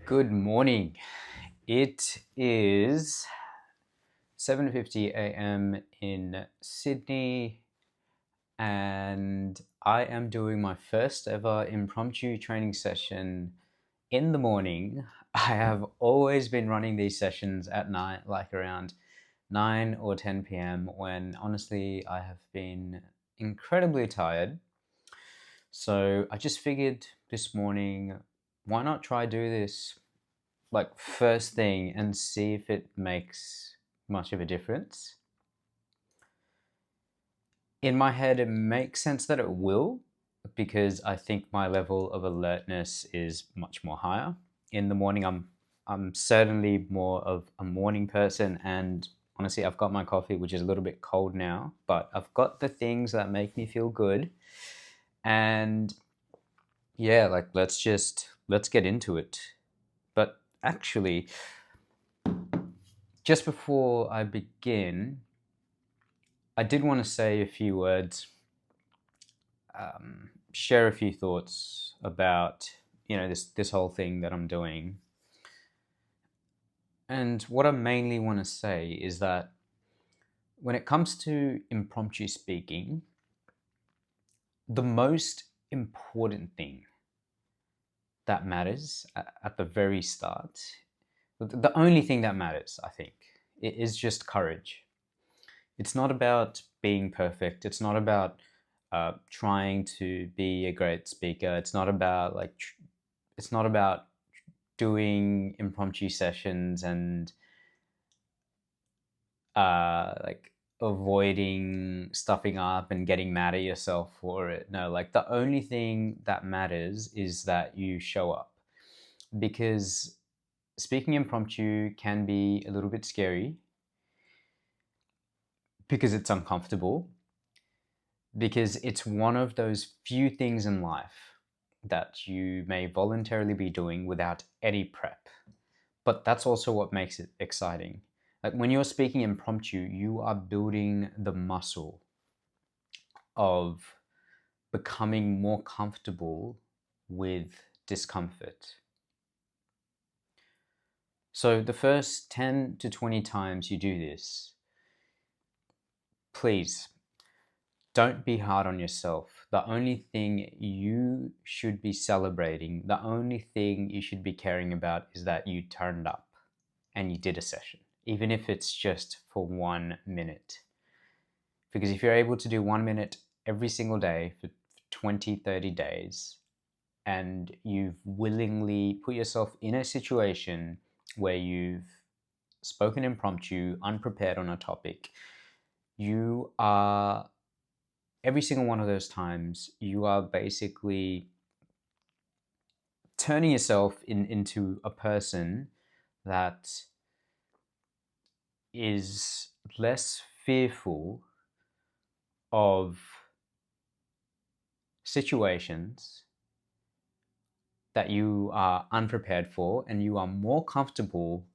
Good morning. It is 7:50 a.m. in Sydney, and I am doing my first ever impromptu training session in the morning. I have always been running these sessions at night, like around 9 or 10 p.m., when honestly I have been incredibly tired. So I just figured this morning, why not try do this like first thing and see if it makes much of a difference. In my head, it makes sense that it will, because I think my level of alertness is much more higher. In the morning, I'm certainly more of a morning person, and honestly, I've got my coffee, which is a little bit cold now, but I've got the things that make me feel good. And yeah, like let's get into it. But actually, just before I begin, I did want to say a few words, share a few thoughts about this whole thing that I'm doing. And what I mainly want to say is that when it comes to impromptu speaking, the most important thing that matters at the very start, the only thing that matters, I think, is just courage. It's not about being perfect. It's not about trying to be a great speaker. It's not about it's not about doing impromptu sessions and like avoiding stuffing up and getting mad at yourself for it. No, like the only thing that matters is that you show up, because speaking impromptu can be a little bit scary because it's uncomfortable, because it's one of those few things in life that you may voluntarily be doing without any prep. But that's also what makes it exciting. Like when you're speaking impromptu, you are building the muscle of becoming more comfortable with discomfort. So the first 10 to 20 times you do this, please don't be hard on yourself. The only thing you should be celebrating, the only thing you should be caring about is that you turned up and you did a session, even if it's just for 1 minute. Because if you're able to do 1 minute every single day for 20, 30 days, and you've willingly put yourself in a situation where you've spoken impromptu, unprepared on a topic, you are, every single one of those times, you are basically turning yourself into a person that is less fearful of situations that you are unprepared for, and you are more comfortable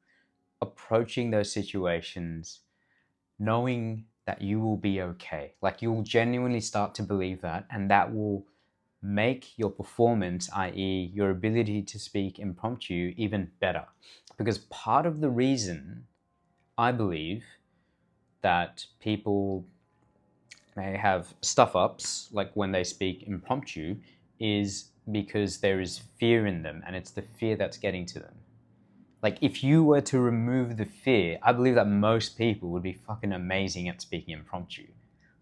approaching those situations knowing that you will be okay. Like you'll genuinely start to believe that, and that will make your performance, i.e., your ability to speak impromptu, even better. Because part of the reason I believe that people may have stuff ups, like when they speak impromptu, is because there is fear in them, and it's the fear that's getting to them. Like, if you were to remove the fear, I believe that most people would be fucking amazing at speaking impromptu.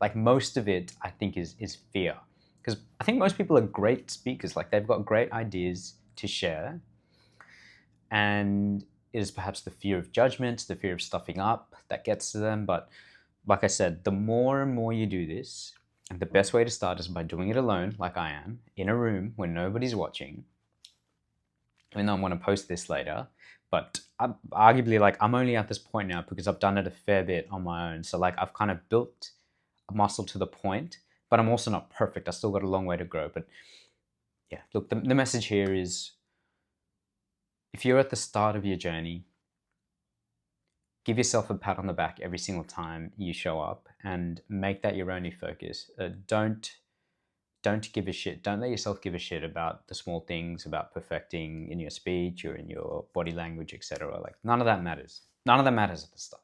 Like, most of it, I think, is fear. Because I think most people are great speakers. Like, they've got great ideas to share. And it is perhaps the fear of judgment, the fear of stuffing up that gets to them. But like I said, the more and more you do this, and the best way to start is by doing it alone, like I am, in a room where nobody's watching. Even though I want to post this later, but arguably, like, I'm only at this point now because I've done it a fair bit on my own. So like I've kind of built a muscle to the point, but I'm also not perfect. I still got a long way to grow. But yeah, look, the message here is, if you're at the start of your journey, give yourself a pat on the back every single time you show up and make that your only focus. Don't don't give a shit. Don't let yourself give a shit about the small things, about perfecting in your speech or in your body language, etc. Like none of that matters. None of that matters at the start.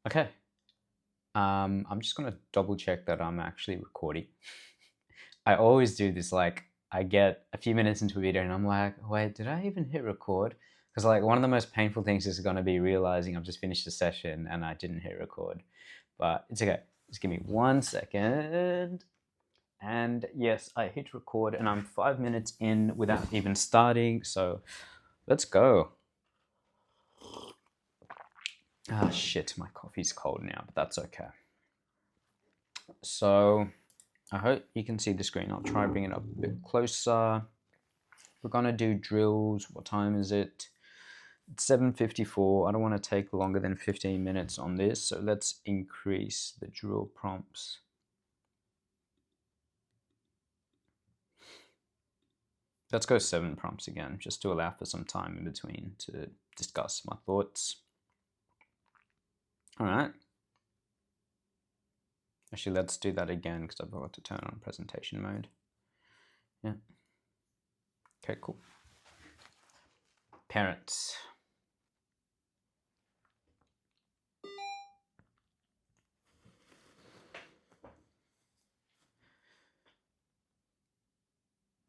Okay. I'm just gonna double check that I'm actually recording. I always do this. Like I get a few minutes into a video and I'm like, wait, did I even hit record? Because like one of the most painful things is going to be realizing I've just finished the session and I didn't hit record. But it's okay. Just give me 1 second. And yes, I hit record and I'm 5 minutes in without even starting. So let's go. Ah, shit, my coffee's cold now, but that's okay. So I hope you can see the screen. I'll try and bring it up a bit closer. We're gonna do drills. What time is it? It's 7:54. I don't want to take longer than 15 minutes on this, so let's increase the drill prompts. Let's go 7 prompts again, just to allow for some time in between to discuss my thoughts. All right. Actually, let's do that again because I've got to turn on presentation mode. Yeah. Okay, cool. Parents.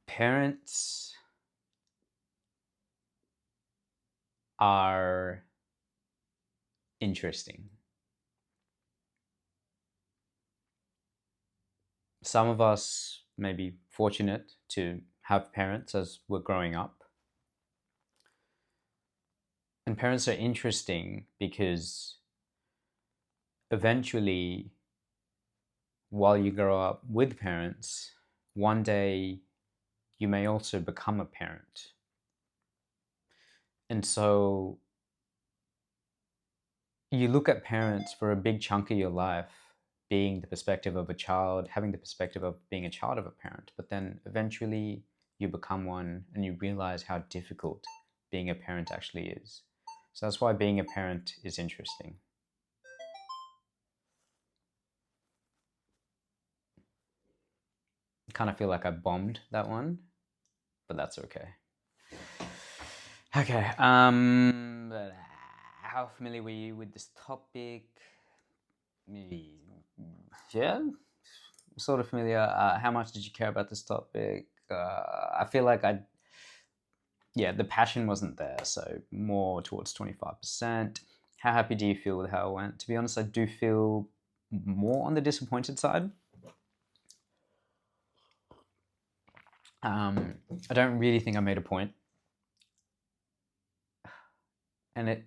Parents are interesting. Some of us may be fortunate to have parents as we're growing up. And parents are interesting because eventually, while you grow up with parents, one day you may also become a parent. And so you look at parents for a big chunk of your life being the perspective of a child, having the perspective of being a child of a parent, but then eventually you become one and you realize how difficult being a parent actually is. So that's why being a parent is interesting. I kind of feel like I bombed that one, but that's okay. Okay, how familiar were you with this topic? Yeah, sort of familiar. How much did you care about this topic? I feel like the passion wasn't there, so more towards 25%. How happy do you feel with how it went? To be honest, I do feel more on the disappointed side. I don't really think I made a point. And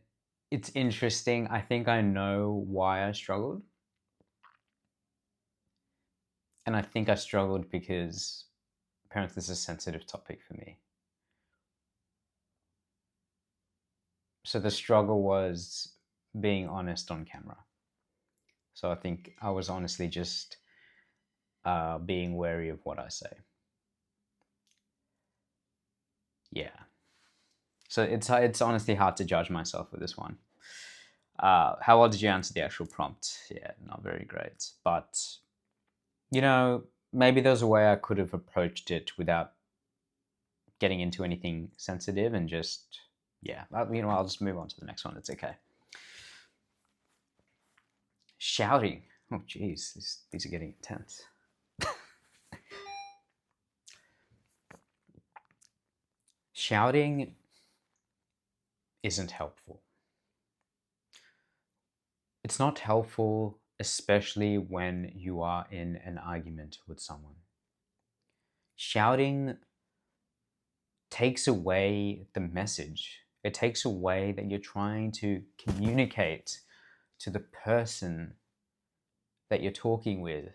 it's interesting. I think I know why I struggled. And I think I struggled because apparently this is a sensitive topic for me. So the struggle was being honest on camera. So I think I was honestly just being wary of what I say. Yeah. So it's honestly hard to judge myself with this one. How well did you answer the actual prompt? Yeah, not very great. But, maybe there's a way I could have approached it without getting into anything sensitive and just, I'll just move on to the next one. It's okay. Shouting. Oh, geez, these are getting intense. Shouting isn't helpful. It's not helpful, especially when you are in an argument with someone. Shouting takes away the message. It takes away that you're trying to communicate to the person that you're talking with.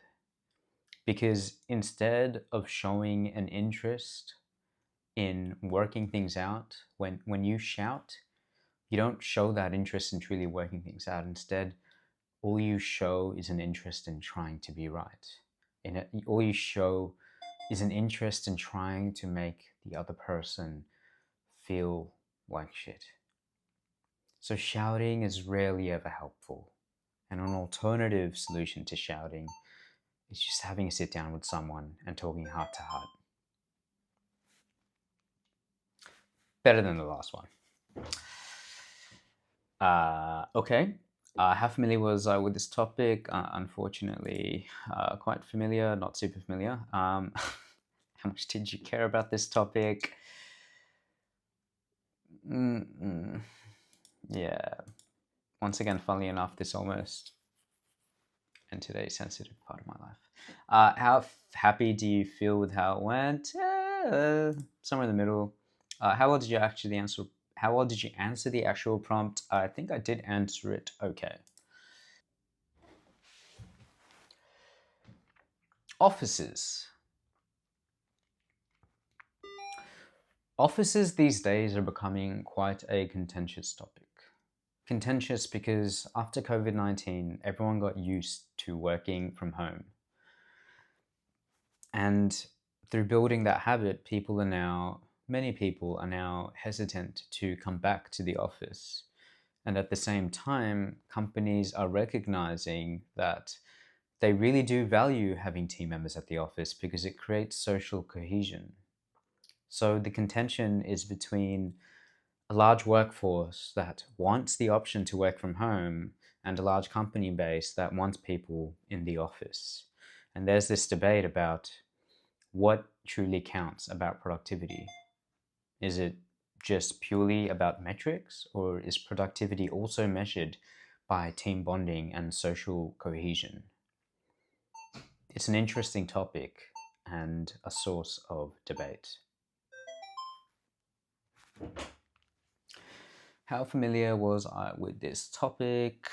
Because instead of showing an interest in working things out, when you shout, you don't show that interest in truly working things out. Instead, all you show is an interest in trying to be right. All you show is an interest in trying to make the other person feel like shit. So shouting is rarely ever helpful. And an alternative solution to shouting is just having a sit down with someone and talking heart to heart. Better than the last one. Okay. How familiar was I with this topic? Unfortunately, quite familiar, not super familiar. How much did you care about this topic? Mm-mm. Yeah. Once again, funnily enough, this almost entered a sensitive part of my life. How happy do you feel with how it went? Somewhere in the middle. How well did you actually answer? How well did you answer the actual prompt? I think I did answer it okay. Offices. Offices these days are becoming quite a contentious topic. Contentious because after COVID-19, everyone got used to working from home. And through building that habit, many people are now hesitant to come back to the office. And at the same time, companies are recognizing that they really do value having team members at the office because it creates social cohesion. So the contention is between a large workforce that wants the option to work from home and a large company base that wants people in the office. And there's this debate about what truly counts about productivity. Is it just purely about metrics, or is productivity also measured by team bonding and social cohesion? It's an interesting topic and a source of debate. How familiar was I with this topic?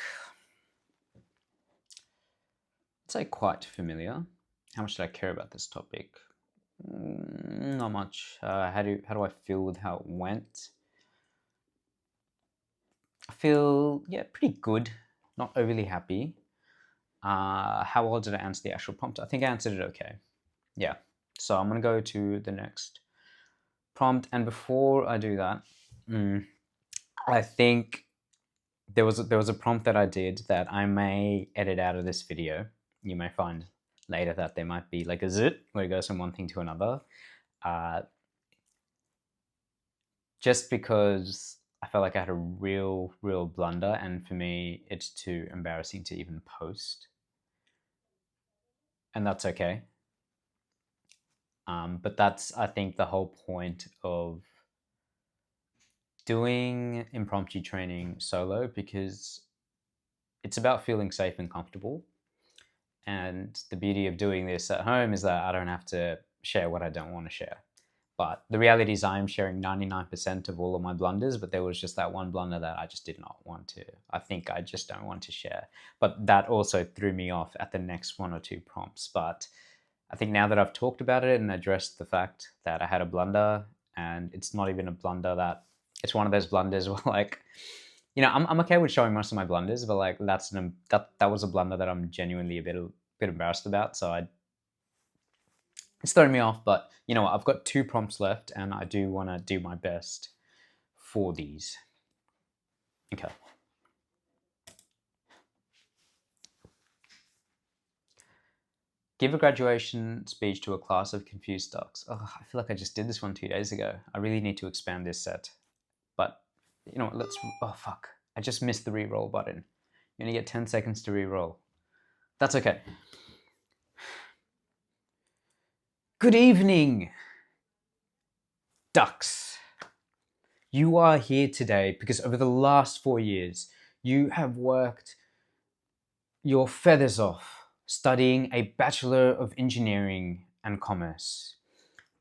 I'd say quite familiar. How much did I care about this topic? Not much. How do I feel with how it went? I feel, yeah, pretty good. Not overly happy. How well did I answer the actual prompt? I think I answered it okay. Yeah. So I'm gonna go to the next prompt, and before I do that, I think there was a prompt that I did that I may edit out of this video. You may find later that there might be like a zit where it goes from one thing to another. Uh, just because I felt like I had a real blunder, and for me, it's too embarrassing to even post, and that's okay. But that's, I think, the whole point of doing impromptu training solo, because it's about feeling safe and comfortable. And the beauty of doing this at home is that I don't have to share what I don't want to share. But the reality is, I'm sharing 99% of all of my blunders, but there was just that one blunder that I just did not want to. I think I just don't want to share. But that also threw me off at the next one or two prompts. But I think now that I've talked about it and addressed the fact that I had a blunder, and it's not even a blunder that it's one of those blunders where, like, I'm okay with showing most of my blunders, but like that was a blunder that I'm genuinely a bit embarrassed about. So it's throwing me off. But you know what? I've got two prompts left, and I do want to do my best for these. Okay. Give a graduation speech to a class of confused ducks. Oh, I feel like I just did this one 2 days ago. I really need to expand this set. But you know what? Oh fuck! I just missed the re-roll button. You only get 10 seconds to re-roll. That's okay. Good evening, ducks. You are here today because over the last 4 years, you have worked your feathers off studying a Bachelor of Engineering and Commerce.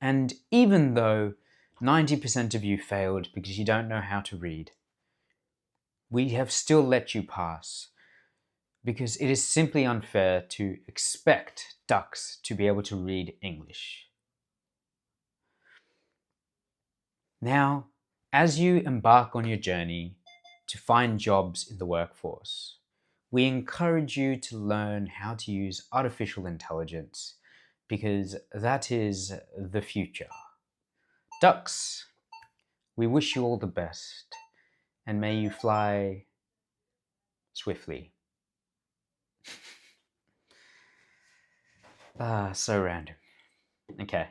And even though 90% of you failed because you don't know how to read, we have still let you pass because it is simply unfair to expect ducks to be able to read English. Now, as you embark on your journey to find jobs in the workforce, we encourage you to learn how to use artificial intelligence because that is the future. Ducks, we wish you all the best and may you fly swiftly. So random. Okay.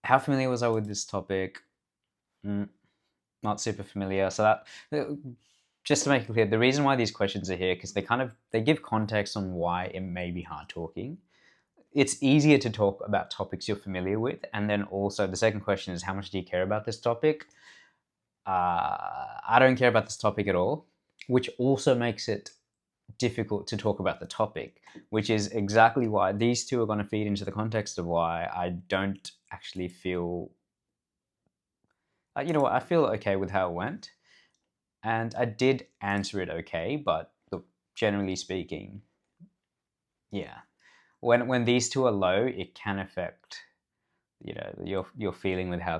How familiar was I with this topic? Mm, not super familiar. So just to make it clear, the reason why these questions are here because they give context on why it may be hard talking. It's easier to talk about topics you're familiar with, and then also the second question is how much do you care about this topic? I don't care about this topic at all, which also makes it difficult to talk about the topic, which is exactly why these two are going to feed into the context of why I don't actually feel, you know what, I feel okay with how it went. And I did answer it okay, but look, generally speaking, yeah. When these two are low, it can affect your feeling with how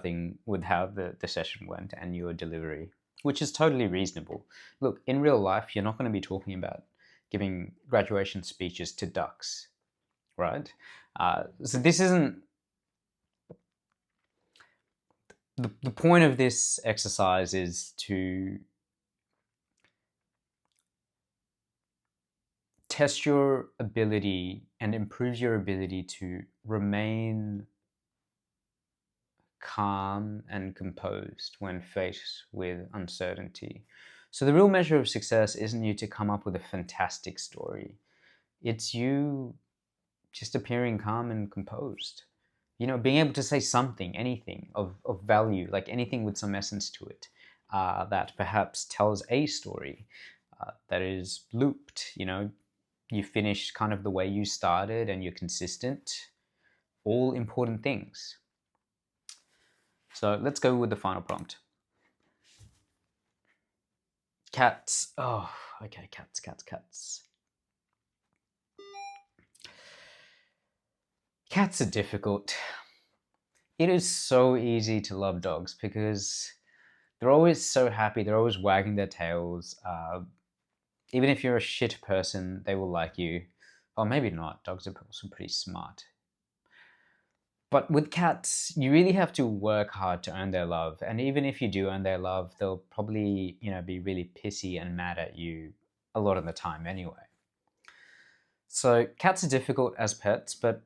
the session went and your delivery, which is totally reasonable. Look, in real life, you're not going to be talking about giving graduation speeches to ducks, right? So this isn't the point of this exercise is to test your ability and improve your ability to remain calm and composed when faced with uncertainty. So, the real measure of success isn't you to come up with a fantastic story, it's you just appearing calm and composed. Being able to say something, anything of value, like anything with some essence to it, that perhaps tells a story that is looped. You finish kind of the way you started and you're consistent. All important things. So let's go with the final prompt. Cats. Oh, okay. Cats. Cats are difficult. It is so easy to love dogs because they're always so happy. They're always wagging their tails. Even if you're a shit person, they will like you. Or maybe not. Dogs are also pretty smart. But with cats, you really have to work hard to earn their love. And even if you do earn their love, they'll probably, be really pissy and mad at you a lot of the time anyway. So cats are difficult as pets, but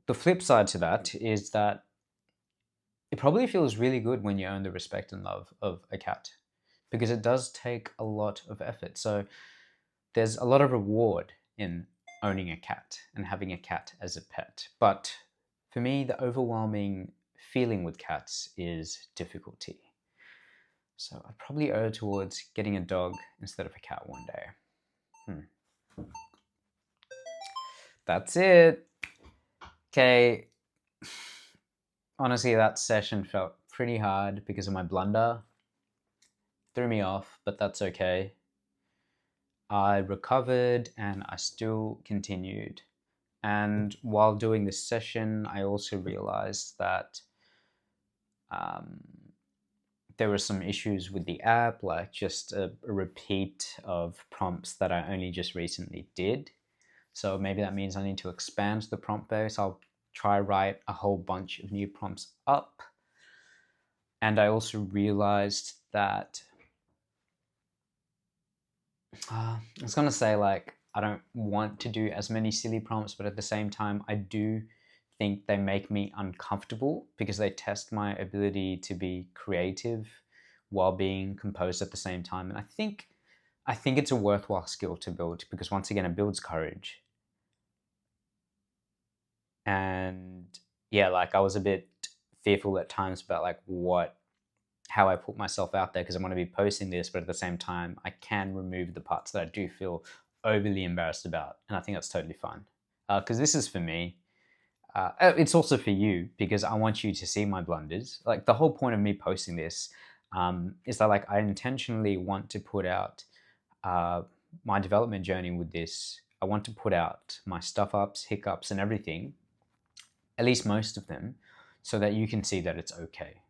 the flip side to that is that it probably feels really good when you earn the respect and love of a cat because it does take a lot of effort. So there's a lot of reward in owning a cat and having a cat as a pet. But for me, the overwhelming feeling with cats is difficulty. So I'd probably err towards getting a dog instead of a cat one day. That's it. Okay. Honestly, that session felt pretty hard because of my blunder. Threw me off, but that's okay. I recovered and I still continued. And while doing this session, I also realized that um, there were some issues with the app, like just a repeat of prompts that I only just recently did. So maybe that means I need to expand the prompt base. I'll try write a whole bunch of new prompts up. And I also realized that I was gonna say like I don't want to do as many silly prompts, but at the same time, I do think they make me uncomfortable because they test my ability to be creative while being composed at the same time. And I think it's a worthwhile skill to build because once again, it builds courage. And yeah, like I was a bit fearful at times about like how I put myself out there because I want to be posting this, but at the same time, I can remove the parts that I do feel overly embarrassed about, and I think that's totally fine. Because this is for me. It's also for you because I want you to see my blunders. Like the whole point of me posting this is that like I intentionally want to put out my development journey with this. I want to put out my stuff ups, hiccups, and everything, at least most of them, so that you can see that it's okay.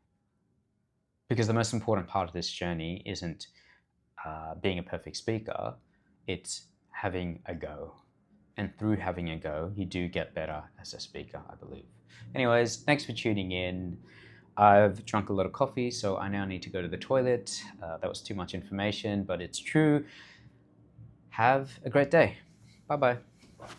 Because the most important part of this journey isn't being a perfect speaker, it's having a go. And through having a go, you do get better as a speaker, I believe. Anyways, thanks for tuning in. I've drunk a lot of coffee, so I now need to go to the toilet. That was too much information, but it's true. Have a great day. Bye bye.